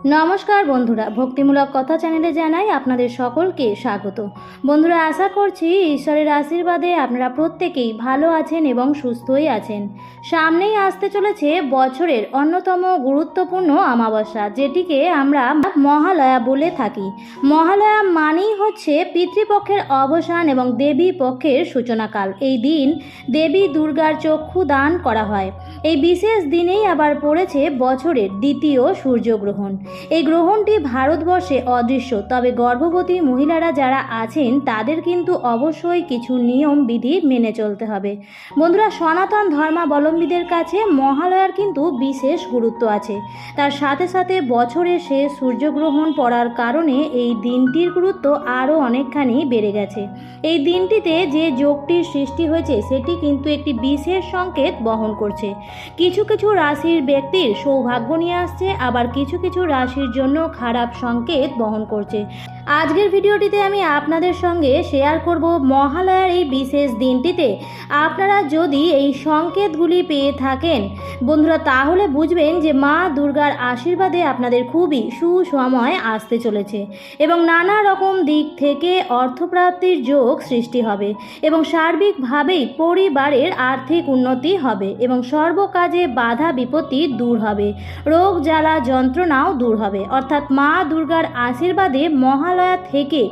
নমস্কার বন্ধুরা, ভক্তিমূলক কথা চ্যানেলে জানাই আপনাদের সকলকে স্বাগত। বন্ধুরা, আশা করছি ঈশ্বরের আশীর্বাদে আপনারা প্রত্যেকেই ভালো আছেন এবং সুস্থই আছেন। সামনেই আসতে চলেছে বছরের অন্যতম গুরুত্বপূর্ণ অমাবস্যা, যেটিকে আমরা মহালয়া বলে থাকি। মহালয়া মানেই হচ্ছে পিতৃপক্ষের অবসান এবং দেবী পক্ষের সূচনাকাল। এই দিন দেবী দুর্গার চক্ষু দান করা হয়। এই বিশেষ দিনেই আবার পড়েছে বছরের দ্বিতীয় সূর্যগ্রহণ। এই গ্রহণটি ভারতবর্ষে অদৃশ্য, তবে গর্ভবতী মহিলারা যারা আছেন তাদের কিন্তু অবশ্যই কিছু নিয়ম বিধি মেনে চলতে হবে। বন্ধুরা, সনাতন ধর্মাবলম্বীদের কাছে মহালয়ার কিন্তু বিশেষ গুরুত্ব আছে। তার সাথে সাথে বছরের শেষ সূর্যগ্রহণ পড়ার কারণে এই দিনটির গুরুত্ব আরও অনেকখানি বেড়ে গেছে। এই দিনটিতে যে যোগটির সৃষ্টি হয়েছে সেটি কিন্তু একটি বিশেষ সংকেত বহন করছে। কিছু কিছু রাশির ব্যক্তির সৌভাগ্য নিয়ে আসছে, আবার কিছু কিছু রাশির জন্য খারাপ সংকেত বহন করছে। আজকের ভিডিওটিতে আমি আপনাদের সঙ্গে শেয়ার করব মহালয়ার এই বিশেষ দিনটিতে আপনারা যদি এই সংকেতগুলি পেয়ে থাকেন বন্ধুরা, তাহলে বুঝবেন যে মা দুর্গার আশীর্বাদে আপনাদের খুবই সুসময় আসতে চলেছে এবং নানা রকম দিক থেকে অর্থপ্রাপ্তির যোগ সৃষ্টি হবে এবং সার্বিকভাবেই পরিবারের আর্থিক উন্নতি হবে এবং সর্বকাজে বাধা বিপত্তি দূর হবে, রোগ জ্বালা যন্ত্রণাও দূর হবে। অর্থাৎ মা দুর্গার আশীর্বাদে মহালয়া থেকে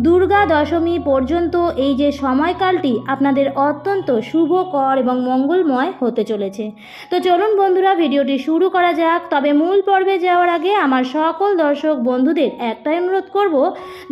দুর্গা দশমী পর্যন্ত এই যে সময়কালটি আপনাদের অত্যন্ত শুভকর এবং মঙ্গলময় হতে চলেছে। তো চলুন বন্ধুরা, ভিডিওটি শুরু করা যাক। তবে মূল পর্বে যাওয়ার আগে আমার সকল দর্শক বন্ধুদের একটাই অনুরোধ করব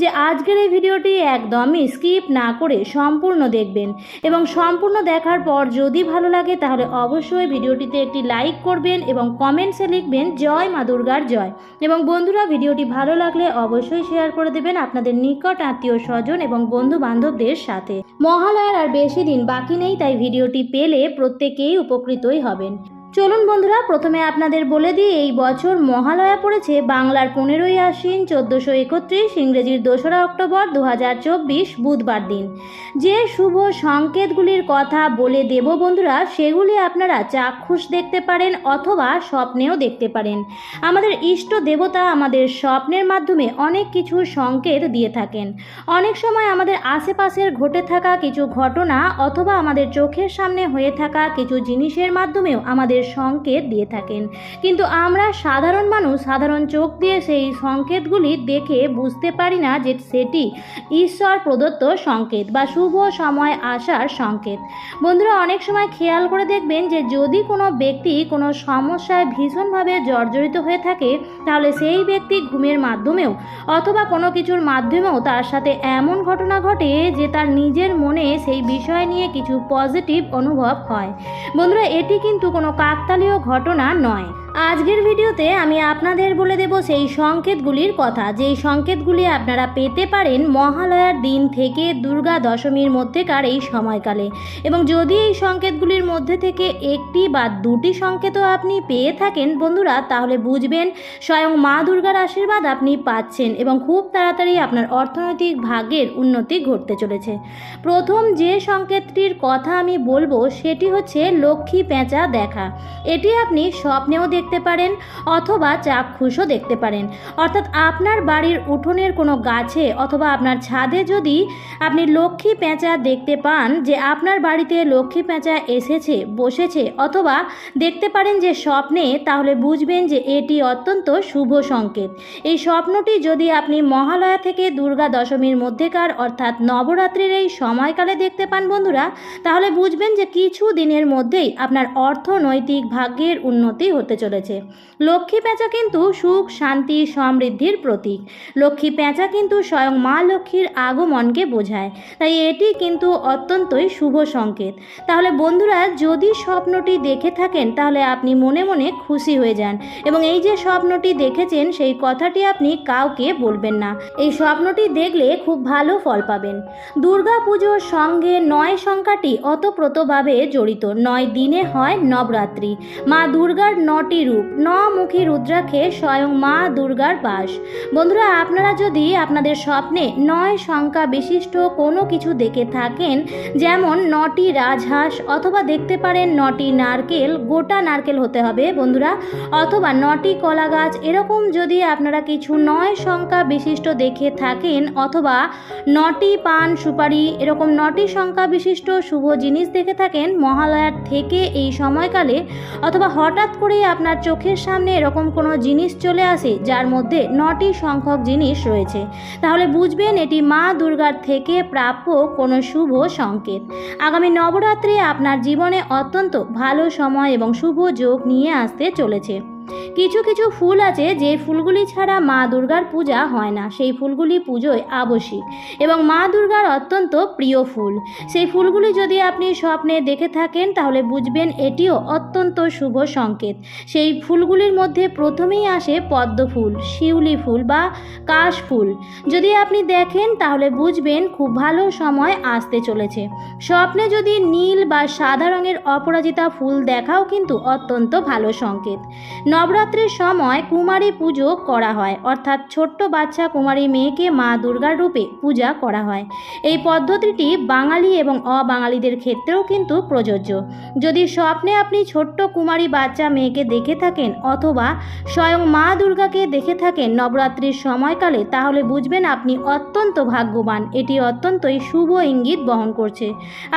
যে আজকের এই ভিডিওটি একদমই স্কিপ না করে সম্পূর্ণ দেখবেন এবং সম্পূর্ণ দেখার পর যদি ভালো লাগে তাহলে অবশ্যই ভিডিওটিতে একটি লাইক করবেন এবং কমেন্টসে লিখবেন জয় মা দুর্গার জয়। এবং বন্ধুরা, ভিডিওটি ভালো লাগলে অবশ্যই শেয়ার করে দেবেন আপনাদের নিকট আত্মীয় স্বজন এবং বন্ধু বান্ধবদের সাথে। মহালয়ার আর বেশি দিন বাকি নেই, তাই ভিডিওটি পেলে প্রত্যেকেই উপকৃতই হবেন। চলুন বন্ধুরা, প্রথমে আপনাদের বলে দিই এই বছর মহালয়া পড়েছে বাংলার 15ই আশ্বিন 1431, ইংরেজির 2রা অক্টোবর 2024 বুধবার দিন। যে শুভ সংকেতগুলির কথা বলে দেব বন্ধুরা, সেগুলি আপনারা চাক্ষুষ দেখতে পারেন অথবা স্বপ্নেও দেখতে পারেন। আমাদের ইষ্ট দেবতা আমাদের স্বপ্নের মাধ্যমে অনেক কিছু সংকেত দিয়ে থাকেন। অনেক সময় আমাদের আশেপাশের ঘটে থাকা কিছু ঘটনা অথবা আমাদের চোখের সামনে হয়ে থাকা কিছু জিনিসের মাধ্যমেও আমাদের সংকেত দিয়ে থাকেন, কিন্তু আমরা সাধারণ মানুষ সাধারণ চোখ দিয়ে সেই সংকেতগুলি দেখে বুঝতে পারি না যে সেটি ঈশ্বর প্রদত্ত সংকেত বা শুভ সময় আসার সংকেত। বন্ধুরা, অনেক সময় খেয়াল করে দেখবেন যে যদি কোনো ব্যক্তি কোনো সমস্যায় ভীষণভাবে জর্জরিত হয়ে থাকে, তাহলে সেই ব্যক্তি ঘুমের মাধ্যমেও অথবা কোনো কিছুর মাধ্যমেও তার সাথে এমন ঘটনা ঘটে যে তার নিজের মনে সেই বিষয় নিয়ে কিছু পজিটিভ অনুভব হয়। বন্ধুরা, এটি কিন্তু কোনো কাকতালীয় ঘটনা নয়। আজকের ভিডিওতে আমি আপনাদের বলে দেব সেই সংকেতগুলির কথা, যেই সংকেতগুলি আপনারা পেতে পারেন মহালয়ার দিন থেকে দুর্গা দশমীর মধ্যেকার এই সময়কালে। এবং যদি এই সংকেতগুলির মধ্যে থেকে একটি বা দুটি সংকেতও আপনি পেয়ে থাকেন বন্ধুরা, তাহলে বুঝবেন স্বয়ং মা দুর্গার আশীর্বাদ আপনি পাচ্ছেন এবং খুব তাড়াতাড়ি আপনার অর্থনৈতিক ভাগ্যের উন্নতি ঘটতে চলেছে। প্রথম যে সংকেতটির কথা আমি বলবো সেটি হচ্ছে লক্ষ্মী পেঁচা দেখা। এটি আপনি স্বপ্নেও দেখতে পারেন অথবা চাক্ষুষও দেখতে পারেন। অর্থাৎ আপনার বাড়ির উঠোনের কোনো গাছে অথবা আপনার ছাদে যদি আপনি লক্ষ্মী পেঁচা দেখতে পান যে আপনার বাড়িতে লক্ষ্মী পেঁচা এসেছে বসেছে অথবা দেখতে পারেন যে স্বপ্নে, তাহলে বুঝবেন যে এটি অত্যন্ত শুভ সংকেত। এই স্বপ্নটি যদি আপনি মহালয়া থেকে দুর্গা দশমীর মধ্যেকার অর্থাৎ নবরাত্রির এই সময়কালে দেখতে পান বন্ধুরা, তাহলে বুঝবেন যে কিছু দিনের মধ্যেই আপনার অর্থনৈতিক ভাগ্যের উন্নতি হতে চলেছে। লক্ষ্মী পেঁচা কিন্তু সুখ শান্তি সমৃদ্ধির প্রতীক। লক্ষ্মী পেঁচা কিন্তু স্বয়ং মা লক্ষ্মীর আগমনকে বোঝায়, তাই এটি কিন্তু অত্যন্তই শুভ সংকেত। তাহলে বন্ধুরা, যদি স্বপ্নটি দেখে থাকেন তাহলে আপনি মনে মনে খুশি হয়ে যান এবং এই যে স্বপ্নটি দেখেছেন সেই কথাটি আপনি কাউকে বলবেন না। এই স্বপ্নটি দেখলে খুব ভালো ফল পাবেন। দুর্গা পুজোর সঙ্গে 9 সংখ্যাটি অতপ্রতভাবে জড়িত। 9 দিনে হয় নবরাত্রি। মা দুর্গার 9টি রূপ নমুখী রুদ্রাক্ষে স্বয়ং মা দুর্গার বাস। বন্ধুরা, আপনারা যদি আপনাদের স্বপ্নে 9 সংখ্যা বিশিষ্ট কোনো কিছু দেখে থাকেন, যেমন 9টি রাজহাঁস, অথবা দেখতে পারেন 9টি নারকেল, গোটা নারকেল হতে হবে বন্ধুরা, অথবা 9টি কলা গাছ, এরকম যদি আপনারা কিছু 9 সংখ্যা বিশিষ্ট দেখে থাকেন, অথবা 9টি পান সুপারি, এরকম 9টি সংখ্যা বিশিষ্ট শুভ জিনিস দেখে থাকেন মহালয়ার থেকে এই সময়কালে, অথবা হঠাৎ করে আপনার চোখের সামনে এরকম কোনো জিনিস চলে আসে যার মধ্যে 9টি সংখ্যক জিনিস রয়েছে, তাহলে বুঝবেন এটি মা দুর্গার থেকে প্রাপ্য কোনো শুভ সংকেত। আগামী নবরাত্রি আপনার জীবনে অত্যন্ত ভালো সময় এবং শুভ যোগ নিয়ে আসতে চলেছে। কিছু কিছু ফুল আছে যে ফুলগুলি ছাড়া মা দুর্গার পূজা হয় না, সেই ফুলগুলি পুজোয় আবশ্যিক এবং মা দুর্গার অত্যন্ত প্রিয় ফুল। সেই ফুলগুলি যদি আপনি স্বপ্নে দেখে থাকেন তাহলে বুঝবেন এটিও অত্যন্ত শুভ সংকেত। সেই ফুলগুলির মধ্যে প্রথমেই আসে পদ্ম ফুল, শিউলি ফুল বা কাশ ফুল। যদি আপনি দেখেন তাহলে বুঝবেন খুব ভালো সময় আসতে চলেছে। স্বপ্নে যদি নীল বা সাদা রঙের অপরাজিতা ফুল দেখাও কিন্তু অত্যন্ত ভালো সংকেত। নবরাত্রির সময় কুমারী পুজো করা হয়, অর্থাৎ ছোট্ট বাচ্চা কুমারী মেয়েকে মা দুর্গার রূপে পূজা করা হয়। এই পদ্ধতিটি বাঙালি এবং অবাঙালিদের ক্ষেত্রেও কিন্তু প্রযোজ্য। যদি স্বপ্নে আপনি ছোট্ট কুমারী বাচ্চা মেয়েকে দেখে থাকেন অথবা স্বয়ং মা দুর্গাকে দেখে থাকেন নবরাত্রির সময়কালে, তাহলে বুঝবেন আপনি অত্যন্ত ভাগ্যবান। এটি অত্যন্তই শুভ ইঙ্গিত বহন করছে।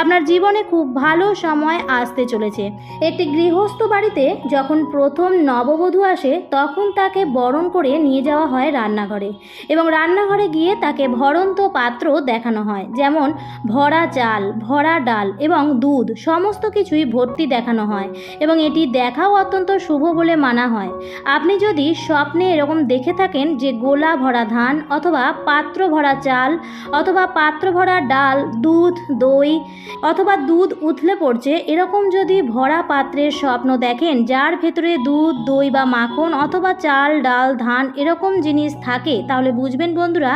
আপনার জীবনে খুব ভালো সময় আসতে চলেছে। একটি গৃহস্থ বাড়িতে যখন প্রথম নববধূ আসে তখন তাকে বরণ করে নিয়ে যাওয়া হয় রান্নাঘরে, এবং রান্নাঘরে গিয়ে তাকে ভরন্ত পাত্র দেখানো হয়, যেমন ভরা চাল, ভরা ডাল এবং দুধ, সমস্ত কিছুই ভর্তি দেখানো হয় এবং এটি দেখাও অত্যন্ত শুভ বলে মানা হয়। আপনি যদি স্বপ্নে এরকম দেখে থাকেন যে গোলা ভরা ধান, অথবা পাত্র ভরা চাল, অথবা পাত্র ভরা ডাল, দুধ, দই, অথবা দুধ উথলে পড়ছে, এরকম যদি ভরা পাত্রের স্বপ্ন দেখেন যার ভেতরে দুধ, দই বা মাখন অথবা চাল, ডাল, ধান এরকম জিনিস থাকে, তাহলে বুঝবেন বন্ধুরা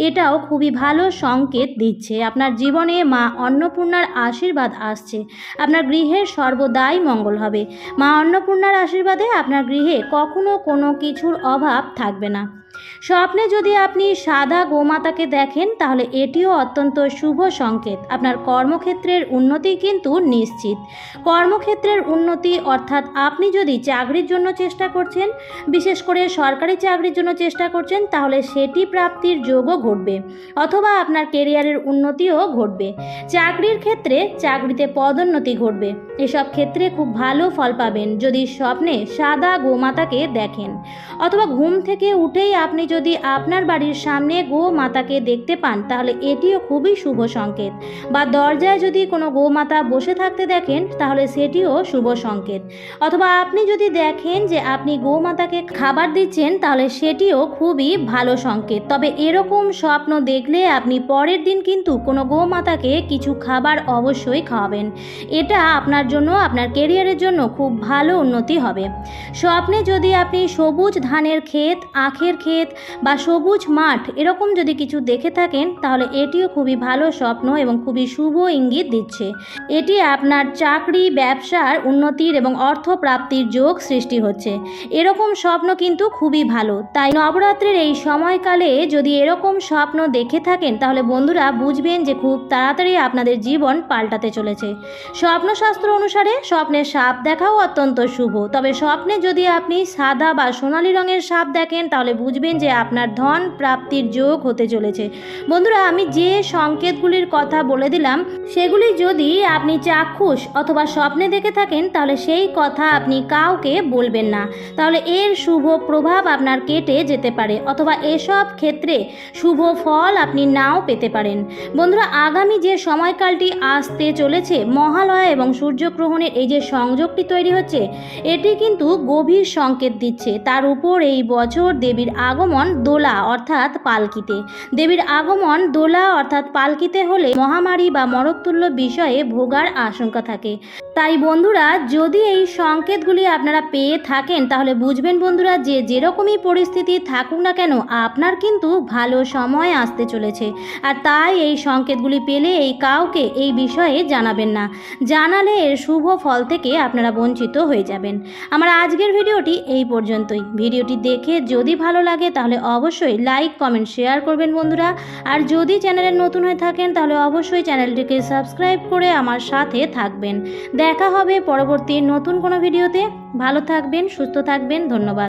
এটাও খুবই ভালো সংকেত দিচ্ছে। আপনার জীবনে মা অন্নপূর্ণার আশীর্বাদ আসছে। আপনার গৃহের সর্বদাই মঙ্গল হবে। মা অন্নপূর্ণার আশীর্বাদে আপনার গৃহে কখনো কোনো কিছুর অভাব থাকবে না। স্বপ্নে যদি আপনি সাদা গোমাতাকে দেখেন তাহলে এটিও অত্যন্ত শুভ সংকেত। আপনার কর্মক্ষেত্রের উন্নতি কিন্তু নিশ্চিত। কর্মক্ষেত্রের উন্নতি অর্থাৎ আপনি যদি চাকরির জন্য চেষ্টা করছেন, বিশেষ করে সরকারি চাকরির জন্য চেষ্টা করছেন, তাহলে সেটি প্রাপ্তির যোগও ঘটবে, অথবা আপনার কেরিয়ারের উন্নতিও ঘটবে। চাকরির ক্ষেত্রে চাকরিতে পদোন্নতি ঘটবে। এসব ক্ষেত্রে খুব ভালো ফল পাবেন যদি স্বপ্নে সাদা গোমাতাকে দেখেন, অথবা ঘুম থেকে উঠেই আপনি যদি আপনার বাড়ির সামনে গোমাতাকে দেখতে পান তাহলে এটিও খুবই শুভ সংকেত। বা দরজায় যদি কোনো গোমাতা বসে থাকতে দেখেন তাহলে সেটিও শুভ সংকেত। অথবা আপনি যদি দেখেন যে আপনি গোমাতাকে খাবার দিচ্ছেন তাহলে সেটিও খুবই ভালো সংকেত। তবে এরকম স্বপ্ন দেখলে আপনি পরের দিন কিন্তু কোনো গোমাতাকে কিছু খাবার অবশ্যই খাওয়াবেন। এটা আপনার জন্য, আপনার কেরিয়ারের জন্য খুব ভালো উন্নতি হবে। স্বপ্নে যদি আপনি সবুজ ধানের ক্ষেত, আখের ক্ষেত বা সবুজ মাঠ এরকম যদি কিছু দেখে থাকেন তাহলে এটিও খুবই ভালো স্বপ্ন এবং খুবই শুভ ইঙ্গিত দিচ্ছে। এটি আপনার চাকরি, ব্যবসার উন্নতির এবং অর্থ প্রাপ্তির যোগ সৃষ্টি হচ্ছে। এরকম স্বপ্ন কিন্তু খুবই ভালো। তাই নবরাত্রির এই সময়কালে যদি এরকম স্বপ্ন দেখে থাকেন তাহলে বন্ধুরা বুঝবেন যে খুব তাড়াতাড়ি আপনাদের জীবন পাল্টাতে চলেছে। স্বপ্নশাস্ত্র অনুসারে স্বপ্নে সাপ দেখাও অত্যন্ত শুভ। তবে স্বপ্নে যদি আপনি সাদা বা সোনালী রঙের সাপ দেখেন তাহলে বুঝবেন যে আপনার ধন প্রাপ্তির যোগ হতে চলেছে। বন্ধুরা, আমি যে সংকেতগুলির কথা বলে দিলাম সেগুলি যদি আপনি চাক্ষুষ অথবা স্বপ্নে দেখে থাকেন তাহলে সেই কথা আপনি কাউকে বলবেন না, তাহলে এর শুভ প্রভাব আপনার কেটে যেতে পারে, অথবা এসব ক্ষেত্রে শুভ ফল আপনি নাও পেতে পারেন। বন্ধুরা, আগামী যে সময়কালটি আসতে চলেছে, মহালয়া এবং সূর্যগ্রহণের এই যে সংযোগটি তৈরি হচ্ছে, এটি কিন্তু গভীর সংকেত দিচ্ছে। তার উপর উপর এই বছর দেবীর আগমন দোলা অর্থাৎ পালকিতে। দেবীর আগমন দোলা অর্থাৎ পালকিতে হলে মহামারী বা মরণতুল্য বিষয়ে ভোগার আশঙ্কা থাকে। তাই বন্ধুরা, যদি এই সংকেতগুলি আপনারা পেয়ে থাকেন তাহলে বুঝবেন বন্ধুরা যে যেরকমই পরিস্থিতি থাকুক না কেন আপনার কিন্তু ভালো সময় আসতে চলেছে। আর তাই এই সংকেতগুলি পেলে এই কাউকে এই বিষয়ে জানাবেন না, জানালে এর শুভ ফল থেকে আপনারা বঞ্চিত হয়ে যাবেন। আমার আজকের ভিডিওটি এই পর্যন্তই। ভিডিওটি দেখে যদি ভালো লাগে তাহলে অবশ্যই লাইক কমেন্ট শেয়ার করবেন বন্ধুরা। আর যদি চ্যানেলে নতুন হয়ে থাকেন তাহলে অবশ্যই চ্যানেলটিকে সাবস্ক্রাইব করে আমার সাথে থাকবেন। দেখা হবে পরবর্তী নতুন কোনো ভিডিওতে। ভালো থাকবেন, সুস্থ থাকবেন। ধন্যবাদ।